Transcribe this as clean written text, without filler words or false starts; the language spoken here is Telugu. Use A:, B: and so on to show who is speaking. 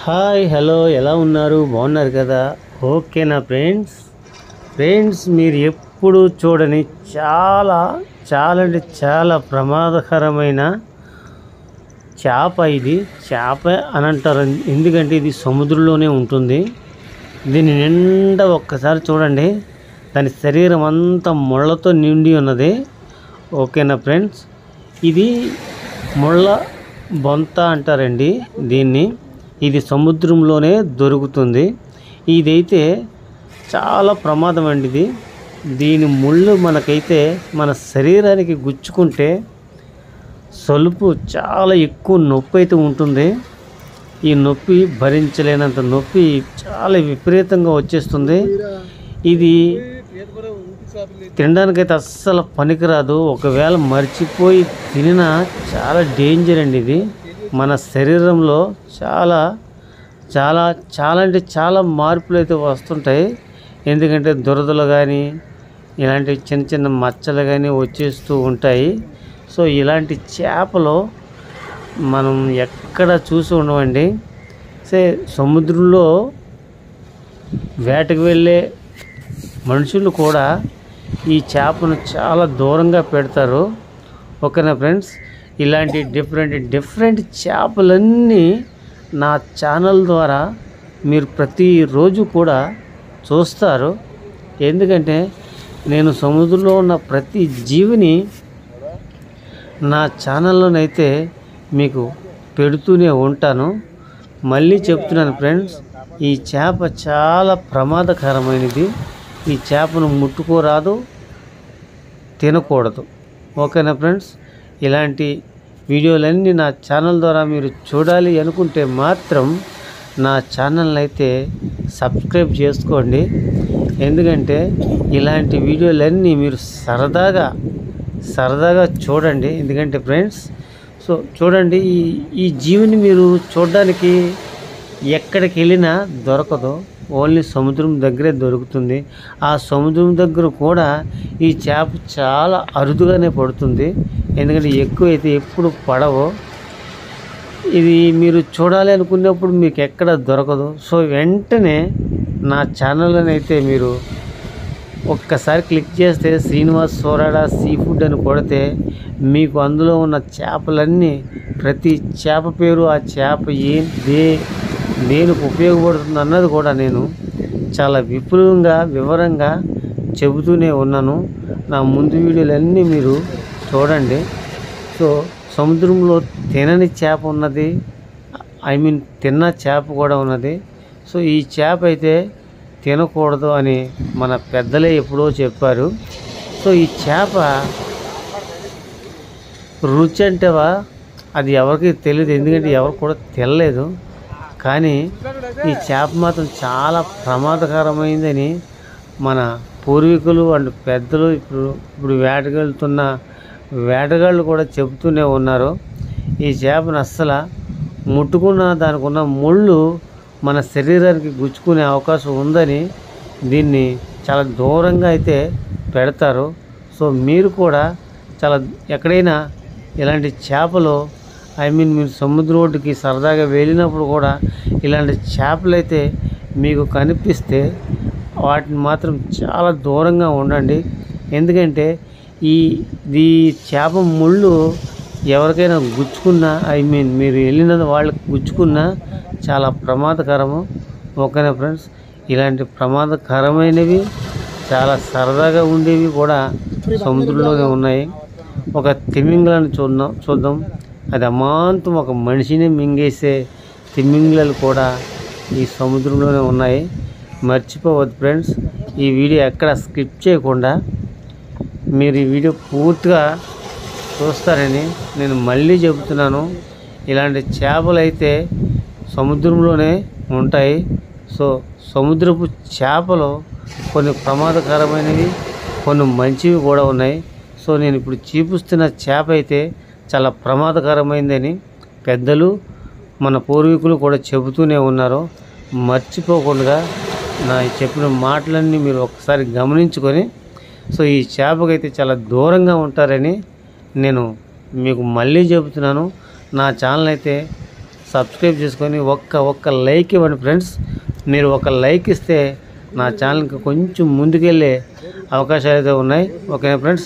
A: హాయ్ హలో ఎలా ఉన్నారు? బాగున్నారు కదా? ఓకేనా ఫ్రెండ్స్ మీరు ఎప్పుడు చూడని చాలా చాలా అంటే చాలా ప్రమాదకరమైన చేప. ఇది చేప అని అంటారు, ఎందుకంటే ఇది సముద్రంలోనే ఉంటుంది. దీని నిండా ఒక్కసారి చూడండి, దాని శరీరం అంతా ముళ్ళతో నిండి ఉన్నది. ఓకేనా ఫ్రెండ్స్, ఇది ముళ్ళ బొంత అంటారండి దీన్ని. ఇది సముద్రంలోనే దొరుకుతుంది. ఇదైతే చాలా ప్రమాదం అండి ఇది. దీని ముళ్ళు మనకైతే మన శరీరానికి గుచ్చుకుంటే సలుపు చాలా ఎక్కువ నొప్పి అయితే ఉంటుంది. ఈ నొప్పి భరించలేనంత నొప్పి చాలా విపరీతంగా వచ్చేస్తుంది. ఇది తినడానికైతే అస్సలు పనికిరాదు. ఒకవేళ మర్చిపోయి తినినా చాలా డేంజర్ అండి ఇది. మన శరీరంలో చాలా చాలా చాలా అంటే చాలా మార్పులు అయితే వస్తుంటాయి. ఎందుకంటే దురదలు కానీ ఇలాంటి చిన్న చిన్న మచ్చలు కానీ వచ్చేస్తూ ఉంటాయి. సో ఇలాంటి చేపలు మనం ఎక్కడ చూసి ఉండవండి. సముద్రంలో వేటకు వెళ్ళే మనుషులు కూడా ఈ చేపను చాలా దూరంగా పెడతారు. ఓకేనా ఫ్రెండ్స్, ఇలాంటి డిఫరెంట్ చేపలన్నీ నా ఛానల్ ద్వారా మీరు ప్రతిరోజు కూడా చూస్తారు. ఎందుకంటే నేను సముద్రంలో ఉన్న ప్రతి జీవిని నా ఛానల్లోనైతే మీకు పెడుతూనే ఉంటాను. మళ్ళీ చెప్తున్నాను ఫ్రెండ్స్, ఈ చేప చాలా ప్రమాదకరమైనది. ఈ చేపను ముట్టుకోరాదు, తినకూడదు. ఓకేనా ఫ్రెండ్స్, ఇలాంటి వీడియోలన్నీ నా ఛానల్ ద్వారా మీరు చూడాలి అనుకుంటే మాత్రం నా ఛానల్ని అయితే సబ్స్క్రైబ్ చేసుకోండి. ఎందుకంటే ఇలాంటి వీడియోలన్నీ మీరు సరదాగా చూడండి. ఎందుకంటే ఫ్రెండ్స్, సో చూడండి, ఈ జీవిని మీరు చూడడానికి ఎక్కడికి వెళ్ళినా దొరకదు. ఓన్లీ సముద్రం దగ్గరే దొరుకుతుంది. ఆ సముద్రం దగ్గర కూడా ఈ చేప చాలా అరుదుగానే పడుతుంది. ఎందుకంటే ఎక్కువ అయితే ఎప్పుడు పడవు. ఇది మీరు చూడాలి అనుకున్నప్పుడు మీకు ఎక్కడ దొరకదు. సో వెంటనే నా ఛానల్ని అయితే మీరు ఒక్కసారి క్లిక్ చేస్తే శ్రీనివాస్ సోరాడ సీ ఫుడ్ అని కొడితే మీకు అందులో ఉన్న చేపలన్నీ, ప్రతి చేప పేరు, ఆ చేప దేనికి ఉపయోగపడుతుంది అన్నది కూడా నేను చాలా వివరంగా చెబుతూనే ఉన్నాను. నా ముందు వీడియోలన్నీ మీరు చూడండి. సో సముద్రంలో తినని చేప ఉన్నది, తిన్న చేప కూడా ఉన్నది. సో ఈ చేప అయితే తినకూడదు అని మన పెద్దలే ఎప్పుడో చెప్పారు. సో ఈ చేప రుచి అంటేవా అది ఎవరికి తెలియదు, ఎందుకంటే ఎవరు కూడా తినలేదు. కానీ ఈ చేప మాత్రం చాలా ప్రమాదకరమైందని మన పూర్వీకులు అండ్ పెద్దలు ఇప్పుడు వేటకెళ్తున్న వేటగాళ్ళు కూడా చెబుతూనే ఉన్నారు. ఈ చేపను అస్సలు ముట్టుకున్న దానికి ఉన్న ముళ్ళు మన శరీరానికి గుచ్చుకునే అవకాశం ఉందని దీన్ని చాలా దూరంగా అయితే పెడతారు. సో మీరు కూడా చాలా ఎక్కడైనా ఇలాంటి చేపలు మీరు సముద్రం ఒడ్డుకి సరదాగా వెళ్ళినప్పుడు కూడా ఇలాంటి చేపలు అయితే మీకు కనిపిస్తే వాటిని మాత్రం చాలా దూరంగా ఉండండి. ఎందుకంటే ఈ చేప ముళ్ళు ఎవరికైనా గుచ్చుకున్నా, మీరు వెళ్ళిన వాళ్ళకి గుచ్చుకున్నా చాలా ప్రమాదకరము. ఓకేనా ఫ్రెండ్స్, ఇలాంటి ప్రమాదకరమైనవి చాలా సరదాగా ఉండేవి కూడా సముద్రంలోనే ఉన్నాయి. ఒక తిమింగలాన్ని చూద్దాం. అది అమాంతం ఒక మనిషిని మింగేసే తిమింగలాలు కూడా ఈ సముద్రంలోనే ఉన్నాయి. మర్చిపోవద్దు ఫ్రెండ్స్, ఈ వీడియో ఎక్కడ స్కిప్ చేయకుండా మీరు ఈ వీడియో పూర్తిగా చూస్తారని నేను మళ్ళీ చెబుతున్నాను. ఇలాంటి చేపలు అయితే సముద్రంలోనే ఉంటాయి. సో సముద్రపు చేపలు కొన్ని ప్రమాదకరమైనవి, కొన్ని మంచివి కూడా ఉన్నాయి. సో నేను ఇప్పుడు చూపిస్తున్న చేప అయితే చాలా ప్రమాదకరమైందని పెద్దలు, మన పూర్వీకులు కూడా చెబుతూనే ఉన్నారు. మర్చిపోకుండా నా చెప్పిన మాటలన్నీ మీరు ఒకసారి గమనించుకొని సో ఈ చేపకైతే చాలా దూరంగా ఉంటారని నేను మీకు మళ్ళీ చెబుతున్నాను. నా ఛానల్ అయితే సబ్స్క్రైబ్ చేసుకొని ఒక్క లైక్ ఇవ్వండి ఫ్రెండ్స్. మీరు ఒక లైక్ ఇస్తే నా ఛానల్కి కొంచెం ముందుకెళ్ళే అవకాశాలు అయితే ఉన్నాయి. ఓకేనా ఫ్రెండ్స్.